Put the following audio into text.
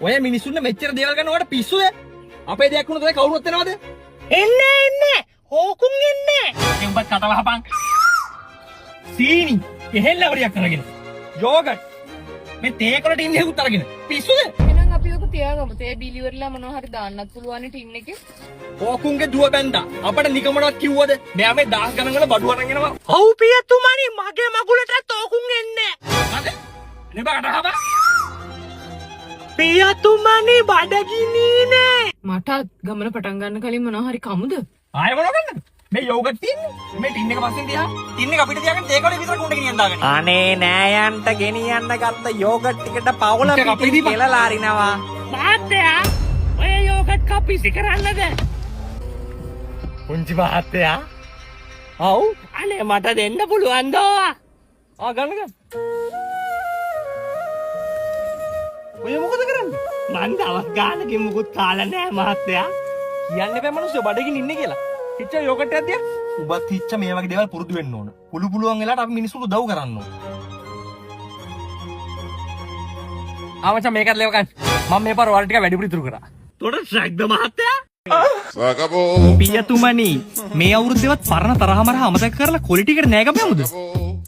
ඔය මිනිස්සුන්ට මෙච්චර දේවල් ගන්නවට පිස්සුද? අපේ දෙයක් වුණොත් ඔය කවුරුත් එනවද? එන්නේ හෝකුන් එන්නේ. උඹත් කට වහපන්. සීනි එහෙල්ල වරියක් අරගෙන. යෝගට් මේ තේ කොලට ඉන්නේ උත් අරගෙන. පිස්සුද? එහෙනම් අපි ඔක තියාගමු. තේ බිලි වලලා මොනවා හරි දාන්නත් පුළුවන් ටින් එකේ. හෝකුන්ගේ දුව බැන්දා. අපිට නිකමඩවත් කිව්වද? මෙයා මේ 10 ගණන් වල බඩු අරන් එනවා. ඔව් පියතුමනි මගේ මගුලටත් ඕකුන් එන්නේ. හරි? නේ බකට හපා. පියතුමනි බඩගිනීනේ. මටත් ගමන පටන් ගන්න කලින් මොනවා හරි කමුද? ආයෙ මොනව ගන්නද? මේ යෝගට් තියන්නේ. මේ ටින් එක පස්සෙන් තියා. ටින් එක අපිට තියාගෙන තේ කොලේ විතර කුණ්ඩ ගෙනියන්න දාගන්න. අනේ නෑයන්ට ගෙනියන්න ගත්ත යෝගට් ටිකට පවුල පිටින් කියලා අරිනවා. මහත්තයා ඔය යෝගට් කපිසි කරන්නද? පුංචි මහත්තයා. ඔව් අනේ මට දෙන්න පුළුවන් දෝ. ගන්න ගන්න. ඔය මොකද කරන්නේ? මං දවස් ගානකින් මුකුත් කාලා නෑ මහත්තයා. කියන්න බෑ මනුස්සය බඩගින් ඉන්නේ කියලා. හිච්ච යෝගට් එකක් දියා. උඹත් හිච්ච මේ වගේ දේවල් පුරුදු වෙන්න ඕන. පුළුවන් වෙලාවට අපි මිනිස්සුන්ට උදව් කරන්න ඕන. ආවචා මේකත් ලේව ගන්න. මම මේ පාර වල ටික වැඩිපුර ඉතුරු කරා. තොට ශ්‍රක්ද මහත්තයා? පියතුමනි මේ අවුරුද්දේවත් පරණ තරහමරහ අමතක කරලා කොලි ටිකට නෑ ගමු යමුද?